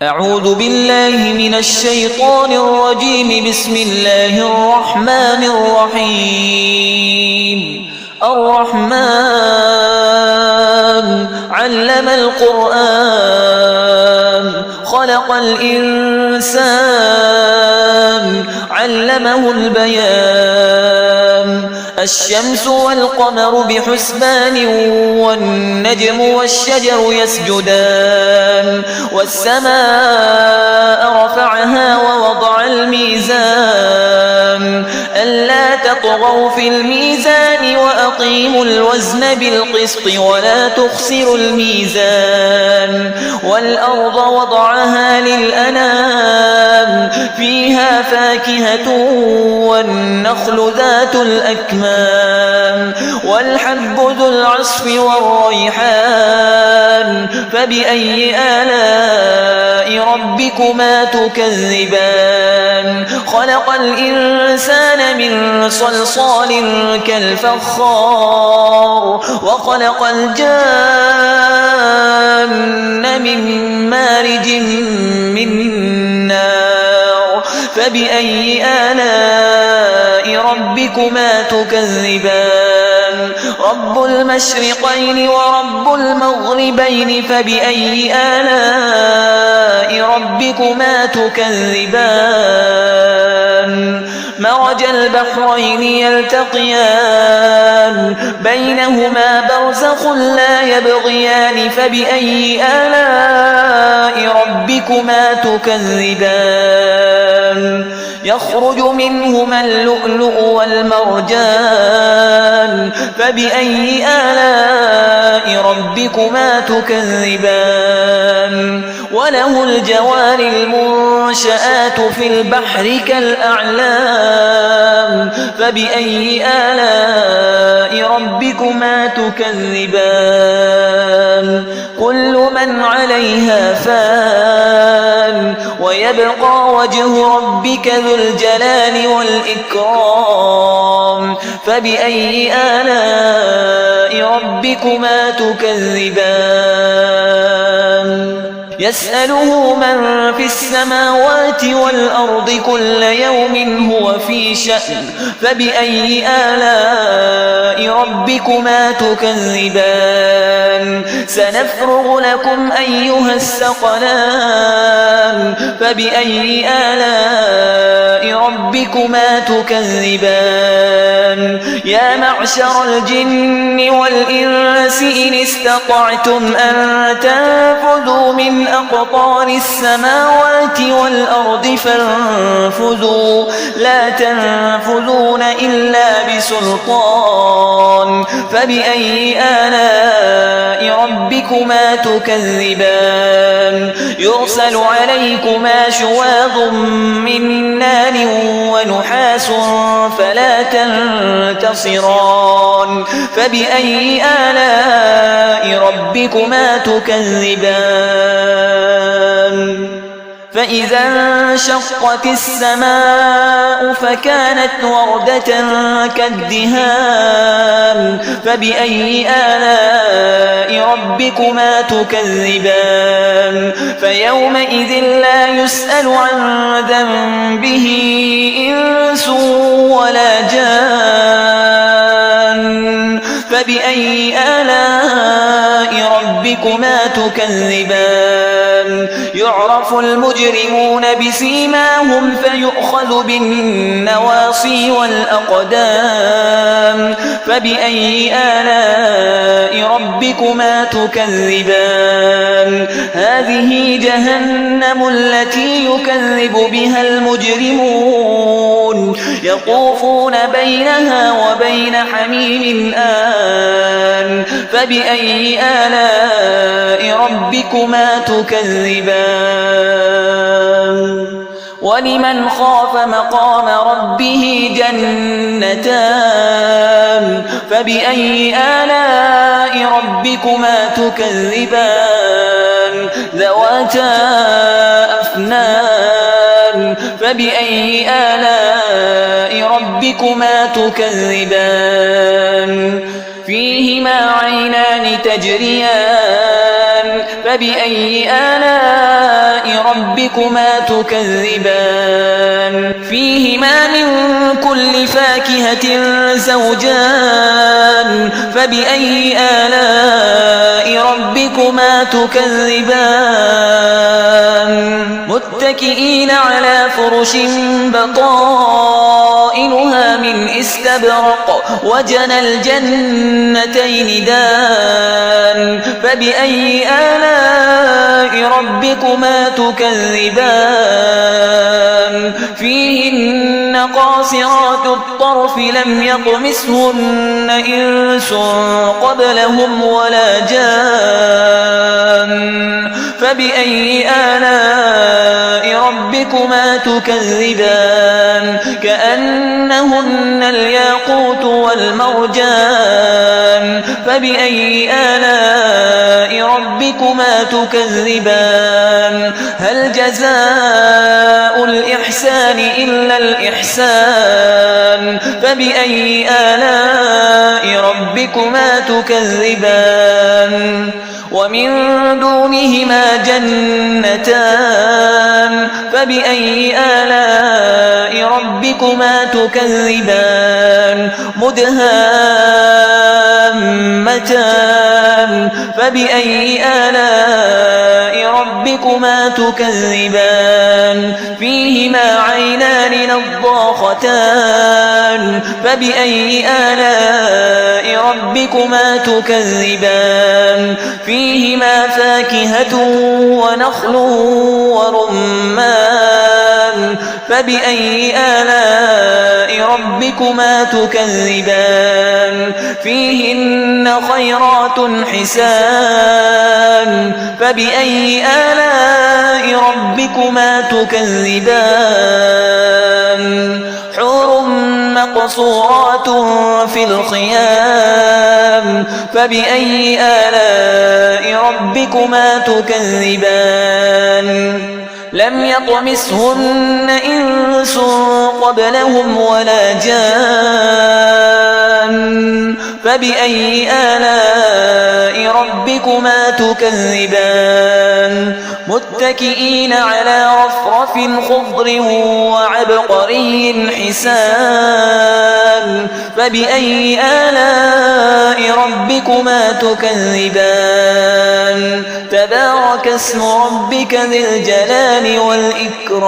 أعوذ بالله من الشيطان الرجيم. بسم الله الرحمن الرحيم. الرحمن علم القرآن خلق الإنسان علمه البيان. الشمس والقمر بحسبان والنجم والشجر يسجدان. والسماء رفعها ووضع الميزان ألا تطغوا في الميزان وأقيموا الوزن بالقسط ولا تخسروا الميزان. والأرض وضعها للأنام فيها فاكهة والنخل ذات الأكمام والحب ذو العصف والريحان. فبأي آلاء ربكما تكذبان؟ خلق الإنسان من صلصال كالفخار وخلق الجان من مارج من نار. فبأي آلاء ربكما تكذبان؟ رب المشرقين ورب المغربين. فبأي آلاء ربكما تكذبان؟ مرج البحرين يلتقيان بينهما برزخ لا يبغيان. فبأي آلاء ربكما تكذبان؟ يخرج منهما اللؤلؤ والمرجان. فبأي آلاء ربكما تكذبان؟ وله الجوار المنشآت في البحر كالأعلام. فبأي آلاء ربكما تكذبان؟ كل من عليها فان ويبقى وجه ربك ذو الجلال والإكرام. فبأي آلاء ربكما تكذبان؟ يسأله من في السماوات والأرض كل يوم هو في شأن. فبأي آلاء ربكما تكذبان؟ سنفرغ لكم أيها الثقلان. فبأي آلاء ربكما تكذبان؟ يا معشر الجن والإنس إن استطعتم أن تنفذوا من أقطار السماوات والأرض فانفذوا لا تنفذون إلا بسلطان. فبأي آلاء ربكما تكذبان؟ يرسل عليكما شواظ من نار ونحاس فلا تنتصران. فبأي آلاء ربكما تكذبان؟ فإذا انشقت السماء فكانت وردة كالدهان. فبأي آلاء ربكما تكذبان؟ فيومئذ لا يسأل عن ذنبه إنس ولا جان. فبأي آلاء ربكما تكذبان؟ يعرف المجرمون بسيماهم فيؤخذ بالنواصي والأقدام. فبأي آلاء ربكما تكذبان؟ هذه جهنم التي يكذب بها المجرمون يطوفون بينها وبين حميم آن. فبأي آلاء ربكما تكذبان؟ ولمن خاف مقام ربه جنتان. فبأي آلاء ربكما تكذبان؟ ذواتا أفنان. فبأي آلاء ربكما تكذبان؟ فيهما عينان تجريان. فبأي آلاء ربكما تكذبان فيهما من كل فاكهة زوجان فبأي آلاء ربكما تكذبان متكئين على فرش بطائنها من استبرق وجنى الجنتين دان فبأي آلاء ربكما تكذبان فيهن قاصرات الطرف لم يطمثهن إنس قبلهم ولا جان فبأي آلاء ربكما تكذبان كأنهن الياقوت والمرجان فبأي آلاء ربكما تكذبان هل جزاء الإحسان إلا الإحسان فبأي آلاء ربكما تكذبان ومن دونهما جنتان فبأي آلاء ربكما تكذبان مدهامتان فبأي آلاء ربكما تكذبان فيهما عينان نضاختان فبأي آلاء ربكما تكذبان فيهما فاكهة ونخل ورمان فبأي آلاء ربكما تكذبان فيهن خيرات حسان فبأي آلاء ربكما تكذبان حور مقصورات في الخيام فبأي آلاء ربكما تكذبان لم يطمثهن إنس قبلهم ولا جان فبأي آلاء ربكما تكذبان متكئين على رفرف خضر وعبقري حسان فبأي آلاء ربكما تكذبان تبارك اسم ربك ذي الجلال والإكرام